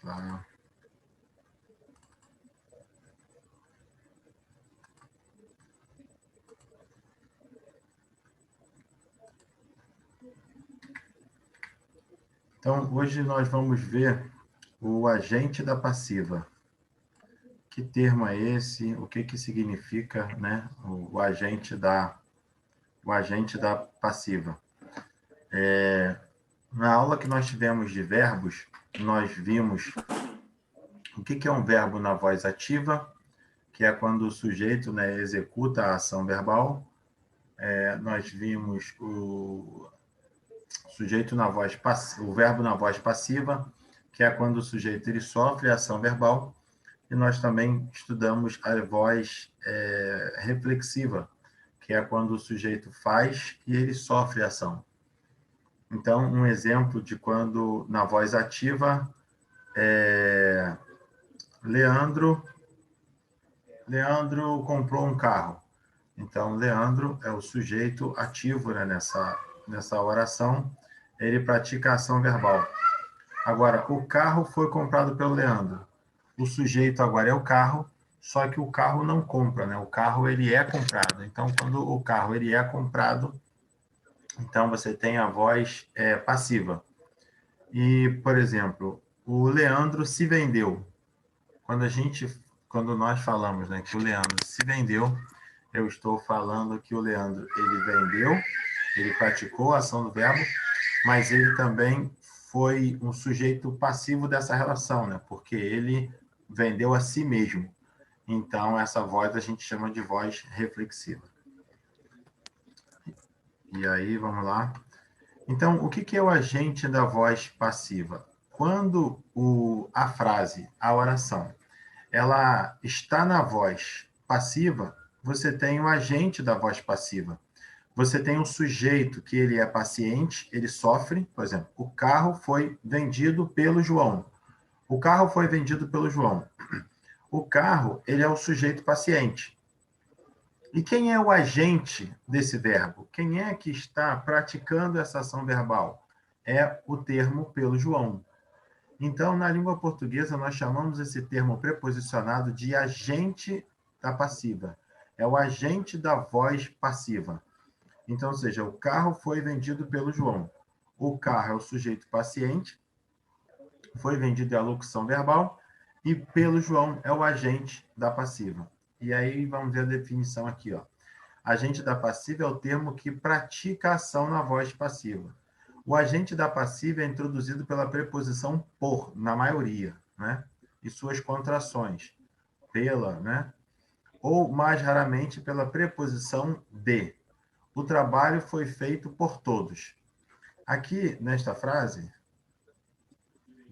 Tá. Então, hoje nós vamos ver o agente da passiva. Que termo é esse? O que significa, né, o agente da passiva? Na aula que nós tivemos de verbos, nós vimos o que é um verbo na voz ativa, que é quando o sujeito, né, executa a ação verbal. Nós vimos o sujeito na voz o verbo na voz passiva, que é quando o sujeito ele sofre a ação verbal. E nós também estudamos a voz reflexiva, que é quando o sujeito faz e ele sofre a ação. Então, um exemplo de quando, na voz ativa, Leandro comprou um carro. Então, Leandro é o sujeito ativo, né, nessa oração, ele pratica a ação verbal. Agora, o carro foi comprado pelo Leandro. O sujeito agora é o carro, só que o carro não compra, né? O carro ele é comprado. Então, quando o carro ele é comprado, então você tem a voz passiva. E, por exemplo, o Leandro se vendeu. Quando nós falamos, né, que o Leandro se vendeu, eu estou falando que o Leandro ele vendeu, ele praticou a ação do verbo, mas ele também foi um sujeito passivo dessa relação, né? Porque ele vendeu a si mesmo. Então, essa voz a gente chama de voz reflexiva. E aí, vamos lá. Então, o que é o agente da voz passiva? Quando a frase, a oração, ela está na voz passiva, você tem o agente da voz passiva. Você tem um sujeito que ele é paciente, ele sofre, por exemplo, o carro foi vendido pelo João. O carro foi vendido pelo João. O carro, ele é o sujeito paciente. E quem é o agente desse verbo? Quem é que está praticando essa ação verbal? É o termo pelo João. Então, na língua portuguesa, nós chamamos esse termo preposicionado de agente da passiva. É o agente da voz passiva. Então, ou seja, o carro foi vendido pelo João. O carro é o sujeito paciente, foi vendido é a locução verbal, e pelo João é o agente da passiva. E aí vamos ver a definição aqui, ó. Agente da passiva é o termo que pratica a ação na voz passiva. O agente da passiva é introduzido pela preposição por, na maioria, né? E suas contrações, pela, né? Ou, mais raramente, pela preposição de. O trabalho foi feito por todos. Aqui, nesta frase,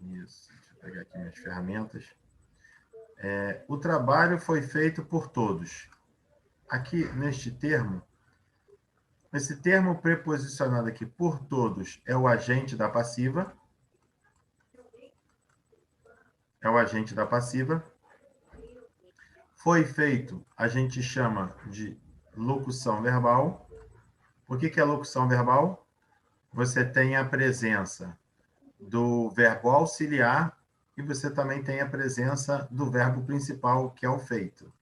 isso, deixa eu pegar aqui minhas ferramentas. O trabalho foi feito por todos. Aqui, neste termo, esse termo preposicionado aqui, por todos, é o agente da passiva. É o agente da passiva. Foi feito, a gente chama de locução verbal. O que é locução verbal? Você tem a presença do verbo auxiliar e você também tem a presença do verbo principal, que é o feito.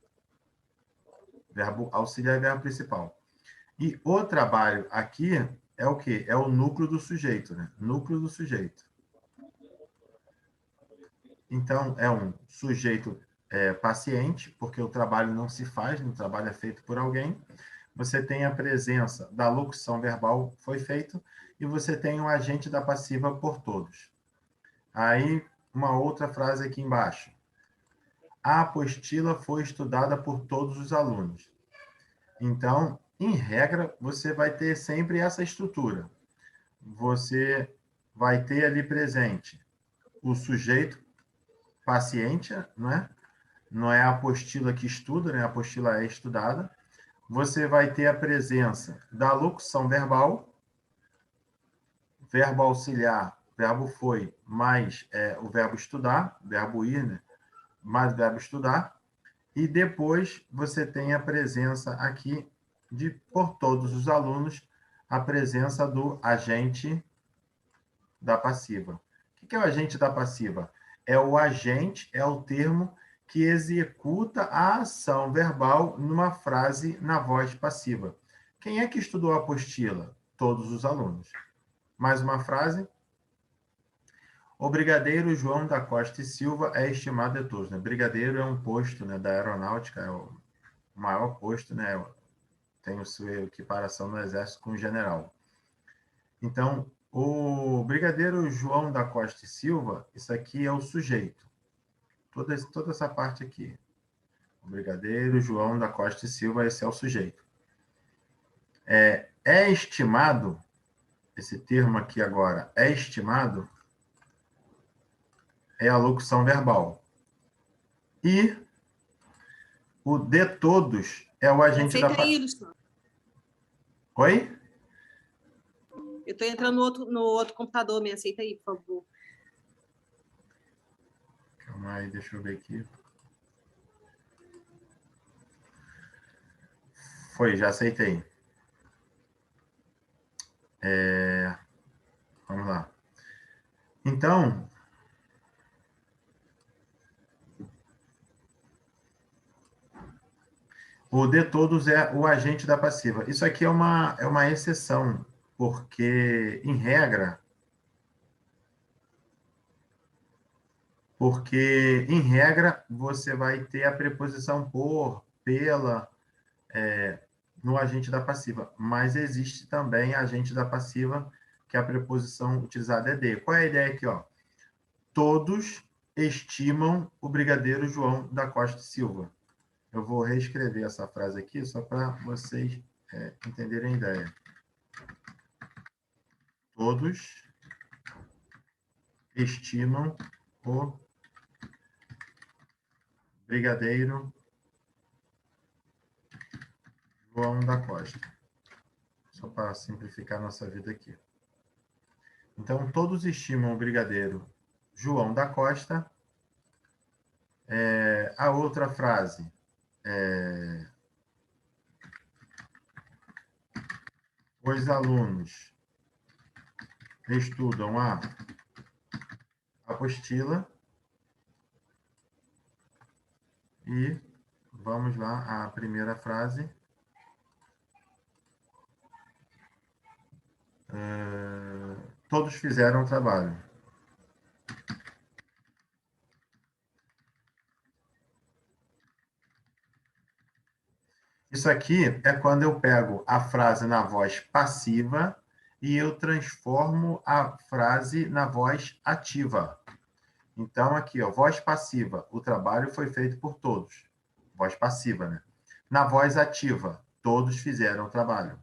Verbo auxiliar e verbo principal. E o trabalho aqui é o quê? É o núcleo do sujeito, né? Núcleo do sujeito. Então, é um sujeito paciente, porque o trabalho não se faz, o trabalho é feito por alguém. Você tem a presença da locução verbal, foi feito, e você tem o agente da passiva por todos. Aí, uma outra frase aqui embaixo. A apostila foi estudada por todos os alunos. Então, em regra, você vai ter sempre essa estrutura. Você vai ter ali presente o sujeito paciente, não é? Não é a apostila que estuda, né? A apostila é estudada. Você vai ter a presença da locução verbal, verbo auxiliar, verbo foi, mais o verbo estudar, verbo ir, né? Mais o verbo estudar. E depois você tem a presença aqui de, por todos os alunos, a presença do agente da passiva. O que é o agente da passiva? é o agente, é o termo que executa a ação verbal numa frase na voz passiva. Quem é que estudou a apostila? Todos os alunos. Mais uma frase. O brigadeiro João da Costa e Silva é estimado de todos. Né? Brigadeiro é um posto, né, da aeronáutica, é o maior posto, né? Tem sua equiparação no exército com o general. Então, o brigadeiro João da Costa e Silva, isso aqui é o sujeito. Toda essa parte aqui. O brigadeiro João da Costa e Silva, esse é o sujeito. É estimado, esse termo aqui agora, é estimado, é a locução verbal. E o de todos é o agente da... Aceita aí, Luciano. Oi? Eu estou entrando no outro computador, me aceita aí, por favor. Calma aí, deixa eu ver aqui. Foi, já aceitei. Vamos lá. Então, o de todos é o agente da passiva. Isso aqui é uma exceção, porque, em regra, você vai ter a preposição por, pela, no agente da passiva. Mas existe também agente da passiva, que a preposição utilizada é de. Qual é a ideia aqui? Ó? Todos estimam o brigadeiro João da Costa e Silva. Eu vou reescrever essa frase aqui, só para vocês entenderem a ideia. Todos estimam o brigadeiro João da Costa. Só para simplificar nossa vida aqui. Então, todos estimam o brigadeiro João da Costa. A outra frase. Os alunos estudam a apostila. E vamos lá, a primeira frase. Todos fizeram o trabalho. Isso aqui é quando eu pego a frase na voz passiva e eu transformo a frase na voz ativa. Então, aqui, ó, voz passiva, o trabalho foi feito por todos. Voz passiva, né? Na voz ativa, todos fizeram o trabalho.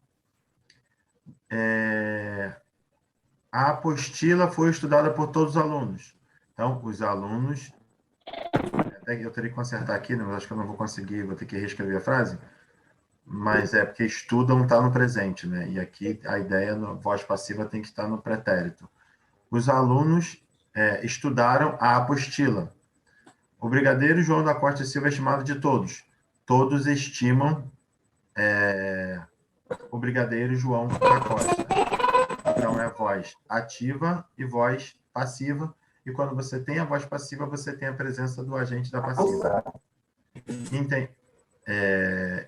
A apostila foi estudada por todos os alunos. Então, os alunos... Eu teria que consertar aqui, né? Mas acho que eu não vou conseguir, vou ter que reescrever a frase. Mas é porque estudam está no presente, né? E aqui a ideia na voz passiva tem que estar no pretérito. Os alunos estudaram a apostila. O brigadeiro João da Costa e Silva é estimado de todos. Todos estimam o brigadeiro João da Costa. Então, é voz ativa e voz passiva. E quando você tem a voz passiva, você tem a presença do agente da passiva.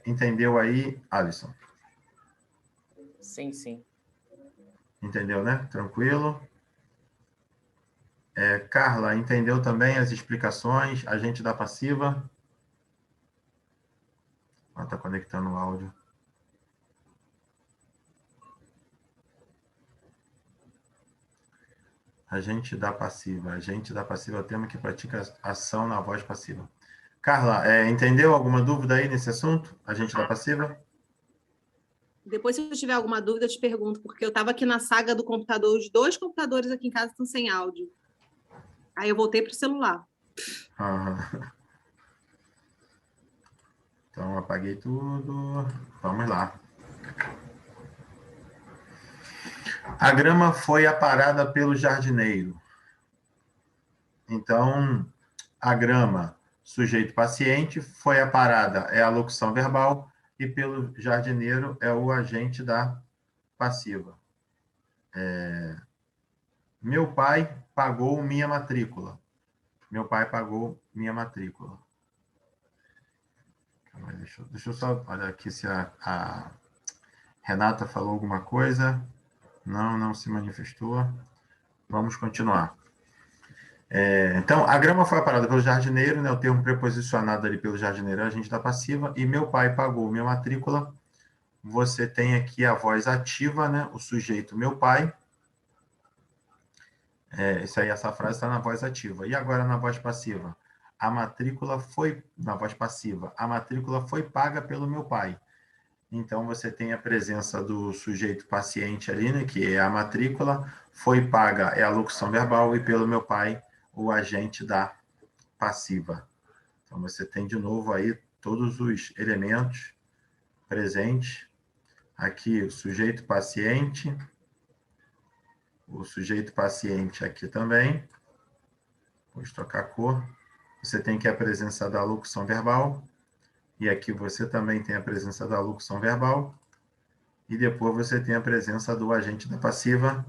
Entendeu aí, Alisson? Sim, sim. Entendeu, né? Tranquilo. Carla, entendeu também as explicações? Agente da passiva? Está conectando o áudio. Agente da passiva. Agente da passiva é o termo que pratica ação na voz passiva. Carla, entendeu alguma dúvida aí nesse assunto? Agente da passiva? Depois, se eu tiver alguma dúvida, eu te pergunto, porque eu estava aqui na saga do computador, os 2 computadores aqui em casa estão sem áudio. Aí eu voltei para o celular. Então, apaguei tudo. Vamos lá. A grama foi aparada pelo jardineiro. Então, a grama, sujeito paciente, foi aparada, é a locução verbal, e pelo jardineiro é o agente da passiva. Meu pai pagou minha matrícula. meu pai pagou minha matrícula. Deixa eu só olhar aqui se a Renata falou alguma coisa. Não se manifestou. Vamos continuar. Então, a grama foi aparada pelo jardineiro, né? O termo preposicionado ali pelo jardineiro é agente da passiva, e meu pai pagou minha matrícula. Você tem aqui a voz ativa, né? O sujeito meu pai. Isso aí, essa frase está na voz ativa. E agora na voz passiva? A matrícula foi, na voz passiva, a matrícula foi paga pelo meu pai. Então, você tem a presença do sujeito paciente ali, né? Que é a matrícula, foi paga é a locução verbal, e pelo meu pai, o agente da passiva. Então, você tem de novo aí todos os elementos presentes. Aqui, o sujeito paciente aqui também. Vou trocar a cor. Você tem aqui a presença da locução verbal, e aqui você também tem a presença da locução verbal, e depois você tem a presença do agente da passiva,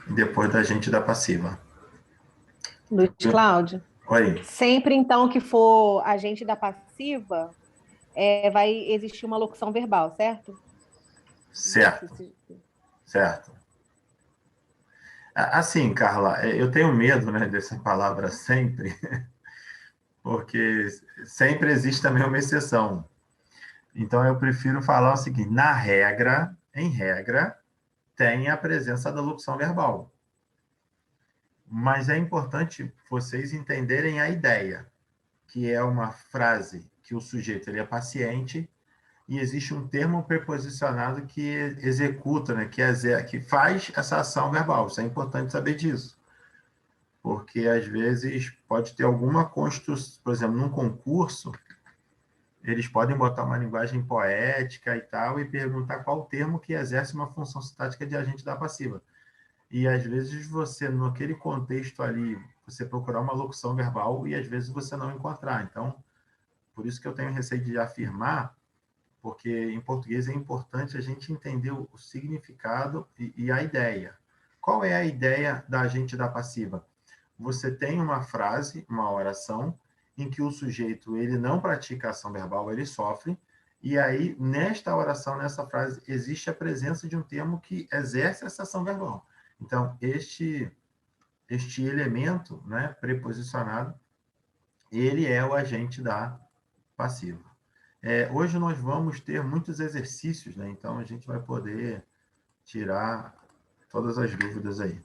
e depois do agente da passiva. Luiz Cláudio, Oi. sempre então que for agente da passiva, vai existir uma locução verbal, certo? Certo. Assim, Carla, eu tenho medo, né, dessa palavra sempre, porque sempre existe também uma exceção. Então, eu prefiro falar o seguinte: em regra, tem a presença da locução verbal. Mas é importante vocês entenderem a ideia, que é uma frase que o sujeito ele é paciente, e existe um termo preposicionado que executa, né, que faz essa ação verbal. Isso é importante saber disso. Porque, às vezes, pode ter alguma construção, por exemplo, num concurso, eles podem botar uma linguagem poética e tal, e perguntar qual termo que exerce uma função sintática de agente da passiva. E, às vezes, você, naquele contexto ali, você procurar uma locução verbal e, às vezes, você não encontrar. Então, por isso que eu tenho receio de afirmar, porque em português é importante a gente entender o significado e a ideia. Qual é a ideia da agente da passiva? Você tem uma frase, uma oração, em que o sujeito ele não pratica ação verbal, ele sofre, e aí, nesta oração, nessa frase, existe a presença de um termo que exerce essa ação verbal. Então, este elemento, né, preposicionado, ele é o agente da passiva. Hoje nós vamos ter muitos exercícios, né? Então a gente vai poder tirar todas as dúvidas aí.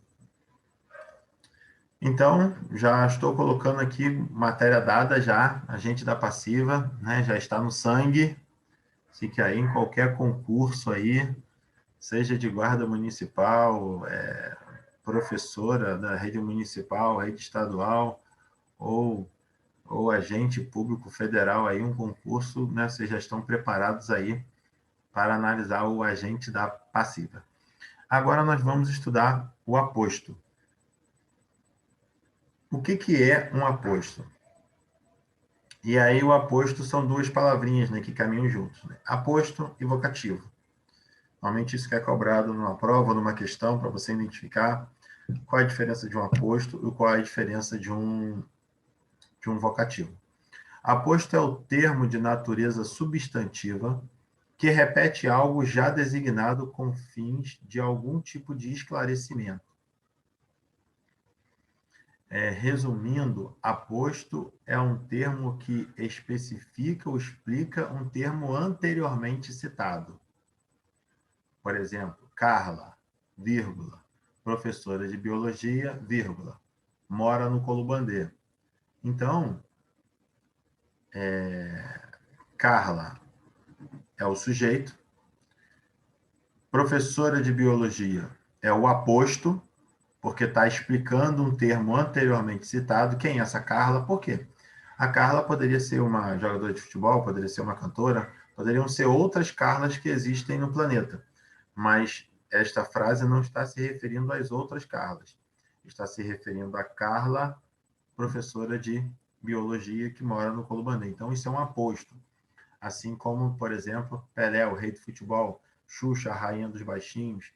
Então, já estou colocando aqui matéria dada já, agente da passiva, né? Já está no sangue. Fique aí em qualquer concurso aí, seja de guarda municipal, professora da rede municipal, rede estadual, ou agente público federal, aí um concurso, né? Vocês já estão preparados aí para analisar o agente da passiva. Agora nós vamos estudar o aposto. O que é um aposto? E aí o aposto são duas palavrinhas, né, que caminham juntos, né? Aposto e vocativo. Normalmente isso que é cobrado numa prova, numa questão, para você identificar qual é a diferença de um aposto e qual é a diferença de um vocativo. Aposto é o termo de natureza substantiva que repete algo já designado com fins de algum tipo de esclarecimento. Resumindo, aposto é um termo que especifica ou explica um termo anteriormente citado. Por exemplo, Carla, vírgula, professora de biologia, vírgula, mora no Colubandê. Então, Carla é o sujeito, professora de biologia é o aposto, porque está explicando um termo anteriormente citado. Quem é essa Carla? Por quê? A Carla poderia ser uma jogadora de futebol, poderia ser uma cantora, poderiam ser outras Carlas que existem no planeta. Mas esta frase não está se referindo às outras Carlas. Está se referindo à Carla, professora de biologia que mora no Colubandê. Então, isso é um aposto. Assim como, por exemplo, Pelé, o rei do futebol, Xuxa, a rainha dos baixinhos,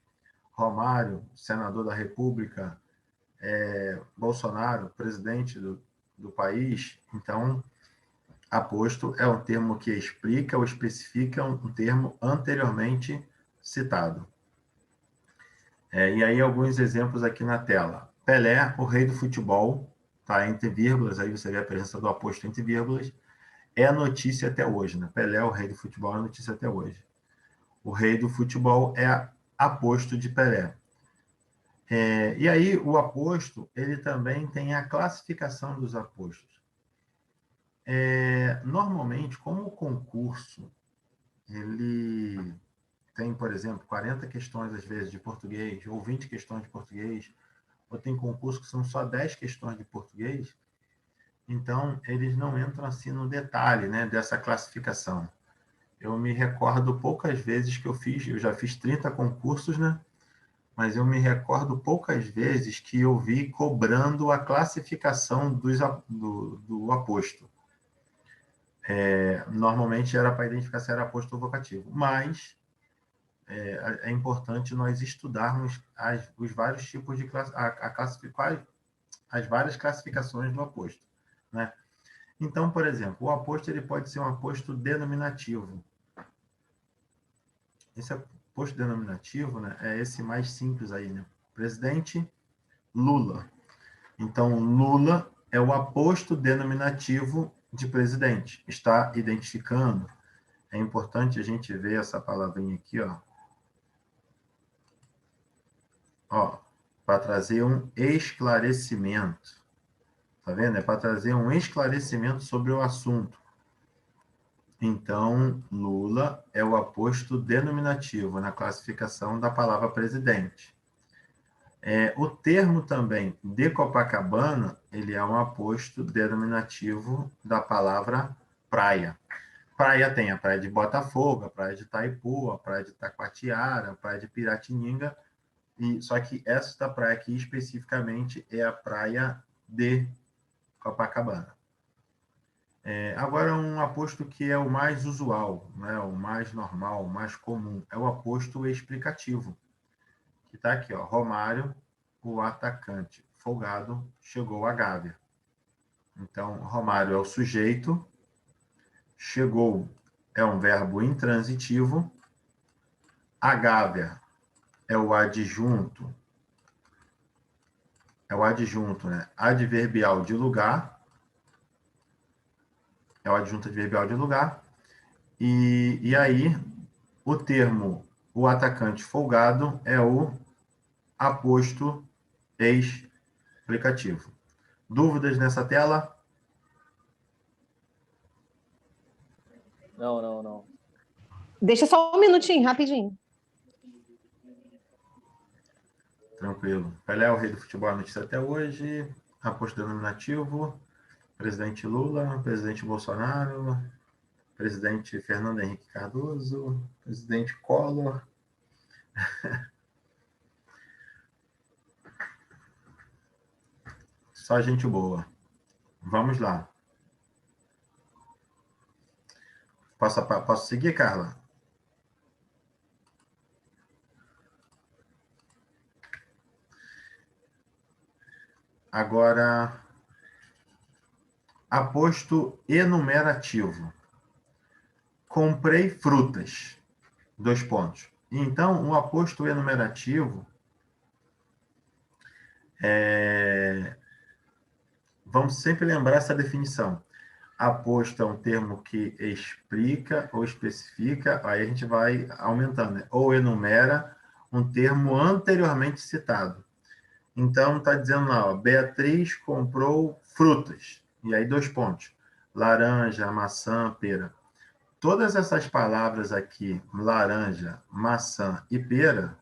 Romário, senador da República, Bolsonaro, presidente do país, então, aposto é um termo que explica ou especifica um termo anteriormente citado. E aí, alguns exemplos aqui na tela. Pelé, o rei do futebol, tá entre vírgulas, aí você vê a presença do aposto entre vírgulas, é notícia até hoje, né? Pelé, o rei do futebol, é notícia até hoje. O rei do futebol é aposto de Pelé. E aí, o aposto, ele também tem a classificação dos apostos. Normalmente, como o concurso, ele tem, por exemplo, 40 questões, às vezes, de português, ou 20 questões de português, ou tem concurso que são só 10 questões de português, então, eles não entram assim no detalhe, né, dessa classificação. Eu me recordo poucas vezes que eu já fiz 30 concursos, né? Mas eu me recordo poucas vezes que eu vi cobrando a classificação do aposto. Normalmente era para identificar se era aposto ou vocativo, mas é importante nós estudarmos os vários tipos de classificar as várias classificações do aposto, né? Então, por exemplo, o aposto ele pode ser um aposto denominativo. Esse aposto denominativo, né, é esse mais simples aí, né? Presidente Lula. Então, Lula é o aposto denominativo de presidente. Está identificando. É importante a gente ver essa palavrinha aqui, ó. Ó, para trazer um esclarecimento. Tá vendo? É para trazer um esclarecimento sobre o assunto. Então, Lula é o aposto denominativo na classificação da palavra presidente. O termo também de Copacabana, ele é um aposto denominativo da palavra praia. Praia tem a praia de Botafogo, a praia de Itaipu, a praia de Taquatiara, a praia de Piratininga, só que esta praia aqui especificamente é a praia de Copacabana. Agora, um aposto que é o mais usual, né, o mais normal, o mais comum, é o aposto explicativo, que está aqui, ó, Romário, o atacante folgado, chegou à Gávea. Então, Romário é o sujeito, chegou é um verbo intransitivo, a Gávea é o adjunto, né? Adverbial de lugar, é o adjunto adverbial de lugar, e aí o termo, o atacante folgado, é o aposto explicativo. Dúvidas nessa tela? Não. Deixa só um minutinho, rapidinho. Tranquilo. Pelé é o rei do futebol, a notícia até hoje. Aposto denominativo. Presidente Lula, presidente Bolsonaro, presidente Fernando Henrique Cardoso, presidente Collor. Só gente boa. Vamos lá. Posso seguir, Carla? Agora, aposto enumerativo. Comprei frutas. 2 pontos. Então, o aposto enumerativo vamos sempre lembrar essa definição. Aposto é um termo que explica ou especifica, aí a gente vai aumentando, né? Ou enumera um termo anteriormente citado. Então, está dizendo lá, ó, Beatriz comprou frutas. E aí, 2 pontos. Laranja, maçã, pera. Todas essas palavras aqui, laranja, maçã e pera,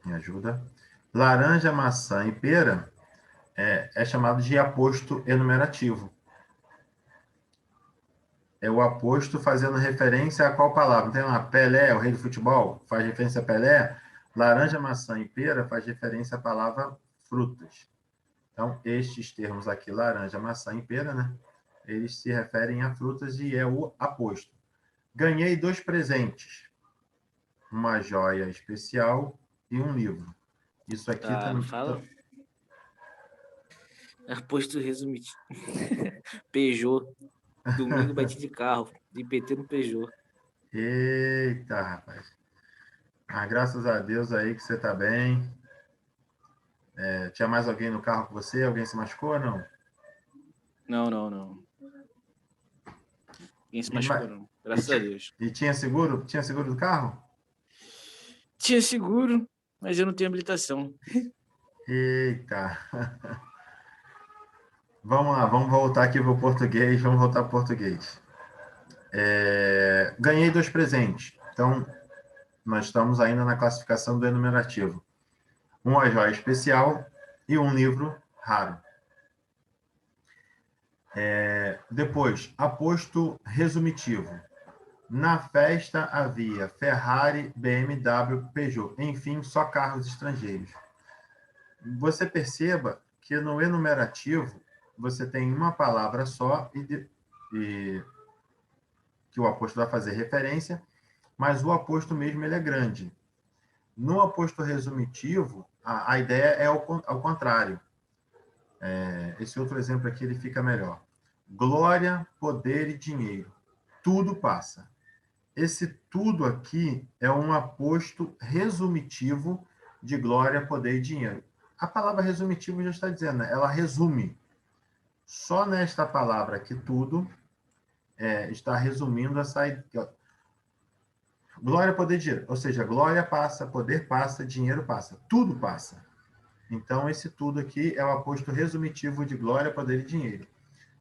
me ajuda? Laranja, maçã e pera é chamado de aposto enumerativo. É o aposto fazendo referência a qual palavra? Tem lá, Pelé, o rei do futebol, faz referência a Pelé. Laranja, maçã e pera faz referência à palavra frutas. Então, estes termos aqui, laranja, maçã e pera, né? Eles se referem a frutas e é o aposto. Ganhei 2 presentes. Uma joia especial e um livro. Isso aqui também... Aposto resumitivo. Peugeot. Domingo bati de carro. De PT no Peugeot. Eita, rapaz. Ah, graças a Deus aí que você tá bem. Tinha mais alguém no carro com você? Alguém se machucou ou não? Não. Ninguém se E, machucou, não. Graças a Deus. e tinha seguro? Tinha seguro do carro? Tinha seguro, mas eu não tenho habilitação. Eita. Vamos lá, vamos voltar aqui para o português. Vamos voltar para o português. Ganhei 2 presentes. Então, nós estamos ainda na classificação do enumerativo. Uma joia especial e um livro raro. Depois, aposto resumitivo. Na festa havia Ferrari, BMW, Peugeot. Enfim, só carros estrangeiros. Você perceba que no enumerativo você tem uma palavra só e que o aposto vai fazer referência, mas o aposto mesmo ele é grande. No aposto resumitivo, a ideia é ao contrário. Esse outro exemplo aqui ele fica melhor. Glória, poder e dinheiro. Tudo passa. Esse tudo aqui é um aposto resumitivo de glória, poder e dinheiro. A palavra resumitivo já está dizendo, né? Ela resume. Só nesta palavra aqui, tudo, está resumindo essa ideia. Glória, poder e dinheiro. Ou seja, glória passa, poder passa, dinheiro passa. Tudo passa. Então, esse tudo aqui é o aposto resumitivo de glória, poder e dinheiro.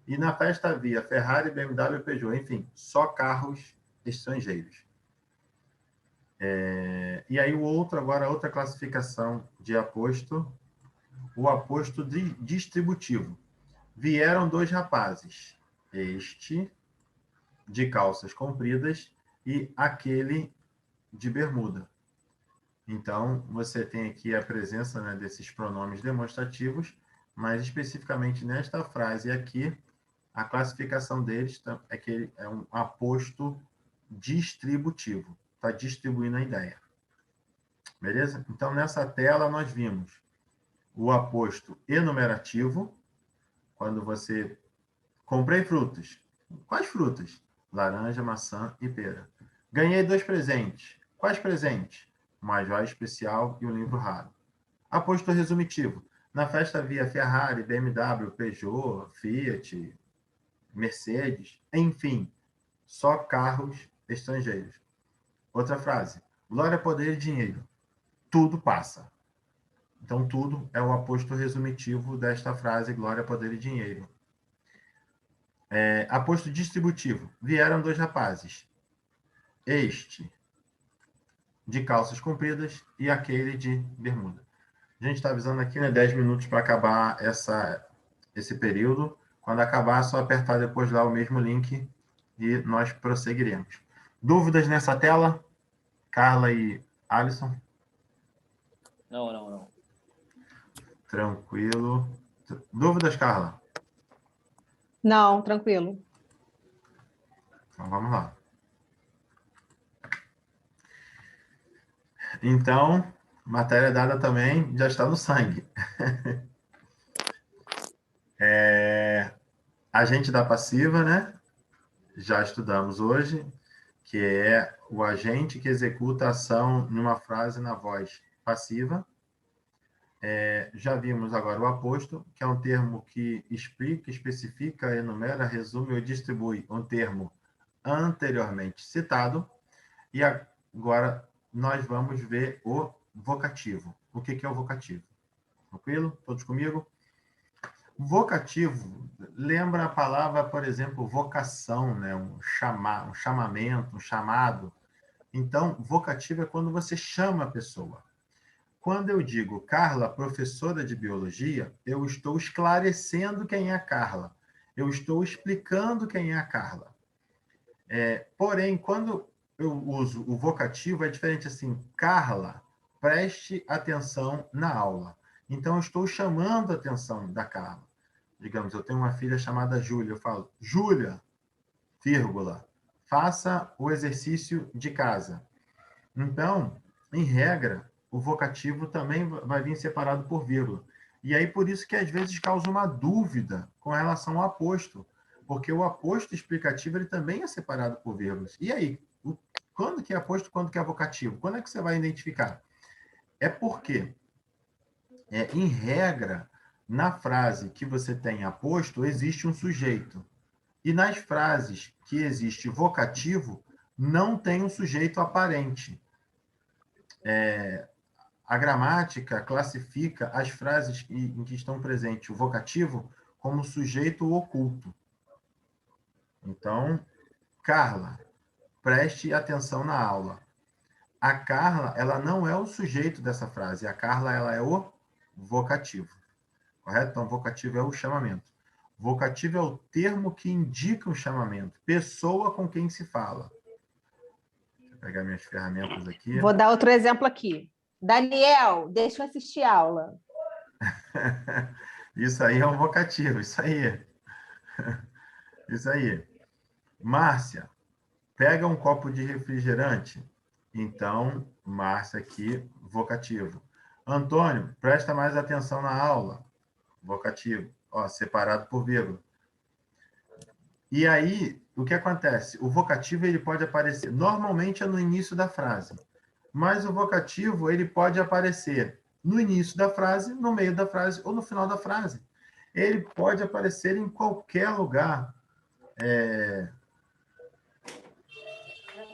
E na festa havia Ferrari, BMW e Peugeot. Enfim, só carros estrangeiros. E aí agora outra classificação de aposto, o aposto distributivo. Vieram 2 rapazes, este de calças compridas e aquele de bermuda. Então, você tem aqui a presença, né, desses pronomes demonstrativos, mas especificamente nesta frase aqui, a classificação deles é que ele é um aposto distributivo. Está distribuindo a ideia. Beleza? Então, nessa tela, nós vimos o aposto enumerativo, quando você... Comprei frutas. Quais frutas? Laranja, maçã e pera. Ganhei 2 presentes. Quais presentes? Uma joia especial e um livro raro. Aposto resumitivo. Na festa havia Ferrari, BMW, Peugeot, Fiat, Mercedes, enfim, só carros estrangeiros. Outra frase. Glória, poder e dinheiro. Tudo passa. Então, tudo é o aposto resumitivo desta frase, glória, poder e dinheiro. Aposto distributivo. Vieram 2 rapazes. Este de calças compridas e aquele de bermuda. A gente está avisando aqui, né, 10 minutos para acabar esse período. Quando acabar, é só apertar depois lá o mesmo link e nós prosseguiremos. Dúvidas nessa tela? Carla e Alisson? Não. Tranquilo. Dúvidas, Carla? Não, tranquilo. Então, vamos lá. Então, matéria dada também já está no sangue. Agente da passiva, né? Já estudamos hoje, que é o agente que executa a ação numa frase na voz passiva. Já vimos agora o aposto, que é um termo que explica, especifica, enumera, resume ou distribui um termo anteriormente citado. E agora nós vamos ver o vocativo. O que é o vocativo? Tranquilo? Todos comigo? Vocativo lembra a palavra, por exemplo, vocação, né? Um chamamento, um chamado. Então, vocativo é quando você chama a pessoa. Quando eu digo Carla, professora de biologia, eu estou esclarecendo quem é a Carla. Eu estou explicando quem é a Carla. Porém, quando eu uso o vocativo, é diferente assim. Carla, preste atenção na aula. Então, eu estou chamando a atenção da Carla. Digamos, eu tenho uma filha chamada Júlia. Eu falo, Júlia, vírgula, faça o exercício de casa. Então, em regra, o vocativo também vai vir separado por vírgula. E aí, por isso que às vezes causa uma dúvida com relação ao aposto, porque o aposto explicativo ele também é separado por vírgulas. E aí, quando que é aposto, quando que é vocativo? Quando é que você vai identificar? É porque, em regra, na frase que você tem aposto, existe um sujeito. E nas frases que existe vocativo, não tem um sujeito aparente. A gramática classifica as frases em que estão presentes o vocativo como sujeito oculto. Então, Carla, preste atenção na aula. A Carla, ela não é o sujeito dessa frase. A Carla, ela é o vocativo. Correto? Então, vocativo é o chamamento. Vocativo é o termo que indica o chamamento. Pessoa com quem se fala. Deixa eu pegar minhas ferramentas aqui. Vou dar outro exemplo aqui. Daniel, deixa eu assistir aula. Isso aí é um vocativo, isso aí. Isso aí. Márcia, pega um copo de refrigerante. Então, Márcia aqui, vocativo. Antônio, presta mais atenção na aula. Vocativo. Ó, separado por vírgula. E aí, o que acontece? O vocativo ele pode aparecer, normalmente é no início da frase, mas o vocativo ele pode aparecer no início da frase, no meio da frase ou no final da frase. Ele pode aparecer em qualquer lugar.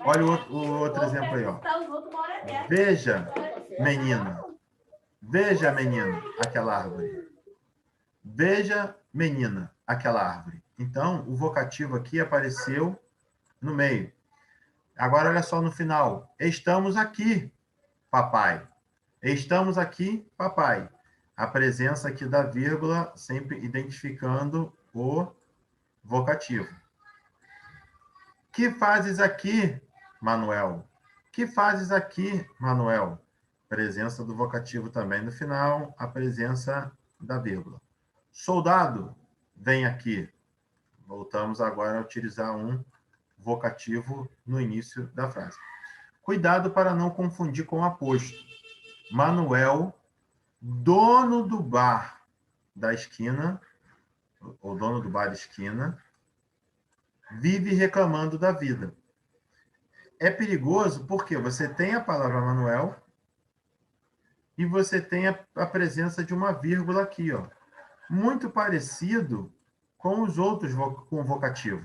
Olha o outro exemplo aí, ó. Veja, menina. Veja, menino, aquela árvore. Veja, menina, aquela árvore. Então, o vocativo aqui apareceu no meio. Agora, olha só no final. Estamos aqui, papai. Estamos aqui, papai. A presença aqui da vírgula, sempre identificando o vocativo. Que fazes aqui, Manuel? Que fazes aqui, Manuel? Presença do vocativo também no final, a presença da vírgula. Soldado, vem aqui. Voltamos agora a utilizar um vocativo no início da frase. Cuidado para não confundir com aposto. Manuel, dono do bar da esquina, o dono do bar da esquina, vive reclamando da vida. É perigoso porque você tem a palavra Manuel e você tem a presença de uma vírgula aqui, ó. Muito parecido com os outros com o vocativo.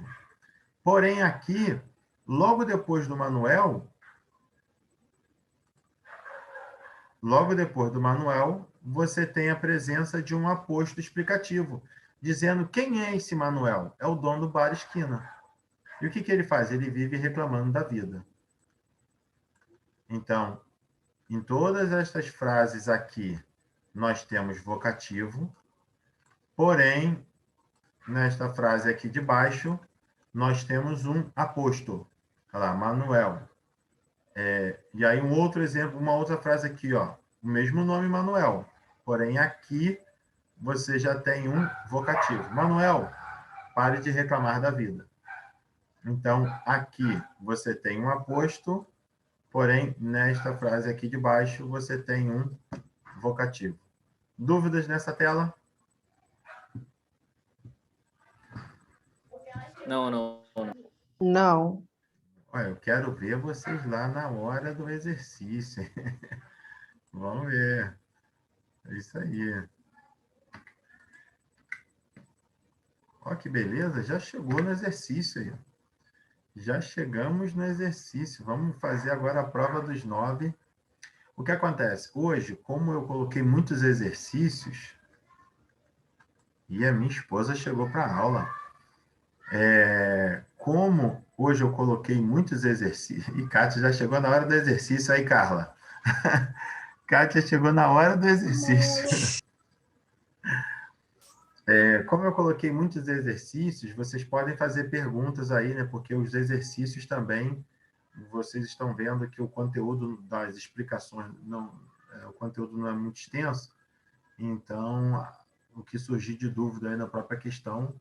Porém, aqui, logo depois do Manuel, você tem a presença de um aposto explicativo, dizendo quem é esse Manuel? É o dono do bar esquina. E o que ele faz? Ele vive reclamando da vida. Então, em todas estas frases aqui, nós temos vocativo, porém, nesta frase aqui de baixo, nós temos um aposto. Olha lá, Manuel. E aí um outro exemplo, uma outra frase aqui, ó. O mesmo nome, Manuel. Porém, aqui você já tem um vocativo. Manuel, pare de reclamar da vida. Então, aqui você tem um aposto, porém, nesta frase aqui de baixo, você tem um vocativo. Dúvidas nessa tela? Não. Não. Olha, eu quero ver vocês lá na hora do exercício. Vamos ver. É isso aí. Olha que beleza, já chegou no exercício aí. Já chegamos no exercício. Vamos fazer agora a prova dos 9. O que acontece? Hoje, como eu coloquei muitos exercícios, e a minha esposa chegou para a aula, como hoje eu coloquei muitos exercícios, e Kátia já chegou na hora do exercício aí, Carla. Kátia chegou na hora do exercício. Como eu coloquei muitos exercícios, vocês podem fazer perguntas aí, né? Porque os exercícios também, vocês estão vendo que o conteúdo das explicações, o conteúdo não é muito extenso, então, o que surgir de dúvida aí na própria questão,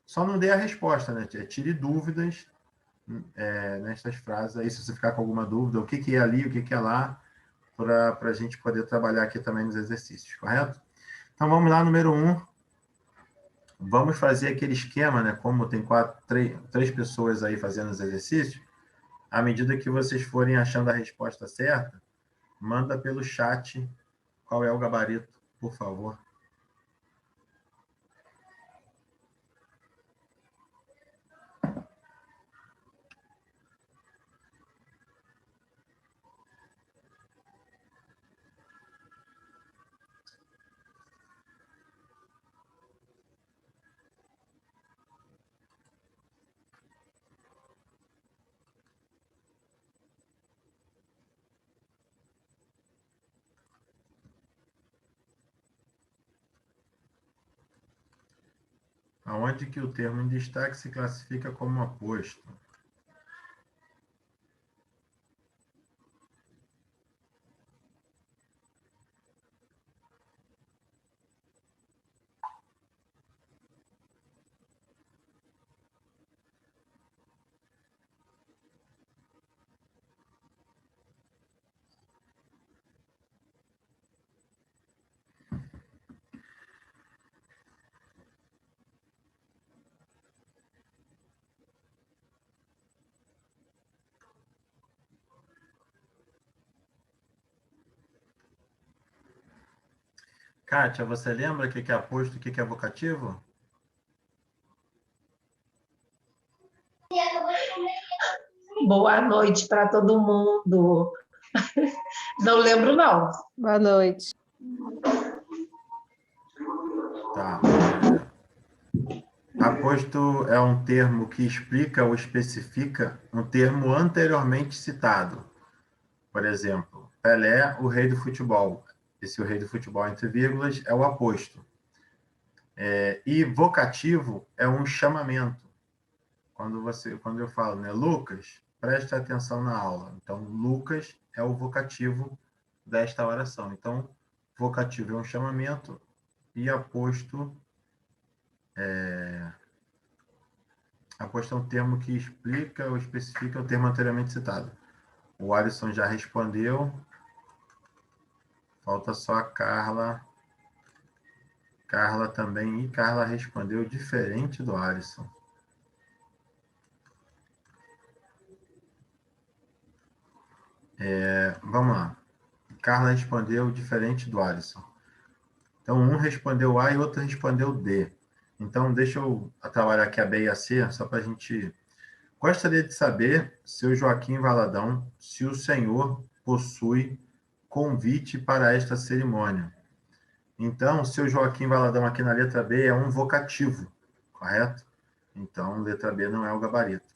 só não dê a resposta, né? Tire dúvidas nestas frases aí, se você ficar com alguma dúvida, o que é ali, o que é lá, para a gente poder trabalhar aqui também nos exercícios, correto? Então, vamos lá, número 1. Vamos fazer aquele esquema, né? Como tem três pessoas aí fazendo os exercícios, à medida que vocês forem achando a resposta certa, manda pelo chat qual é o gabarito, por favor. Aonde que o termo em destaque se classifica como aposto? Kátia, você lembra o que é aposto e o que é vocativo? Boa noite para todo mundo. Não lembro, não. Boa noite. Tá. Aposto é um termo que explica ou especifica um termo anteriormente citado. Por exemplo, Pelé, o rei do futebol. Esse o rei do futebol, entre vírgulas, é o aposto. E vocativo é um chamamento. Quando eu falo, né, Lucas, preste atenção na aula. Então, Lucas é o vocativo desta oração. Então, vocativo é um chamamento e aposto é um termo que explica ou especifica o termo anteriormente citado. O Alisson já respondeu. Falta só a Carla. Carla também. E Carla respondeu diferente do Alisson. Vamos lá. Carla respondeu diferente do Alisson. Então, um respondeu A e outro respondeu D. Então, deixa eu trabalhar aqui a B e a C, só para a gente... Gostaria de saber, seu Joaquim Valadão, se o senhor possui convite para esta cerimônia. Então, seu Joaquim Valadão aqui na letra B é um vocativo, correto? Então, letra B não é o gabarito.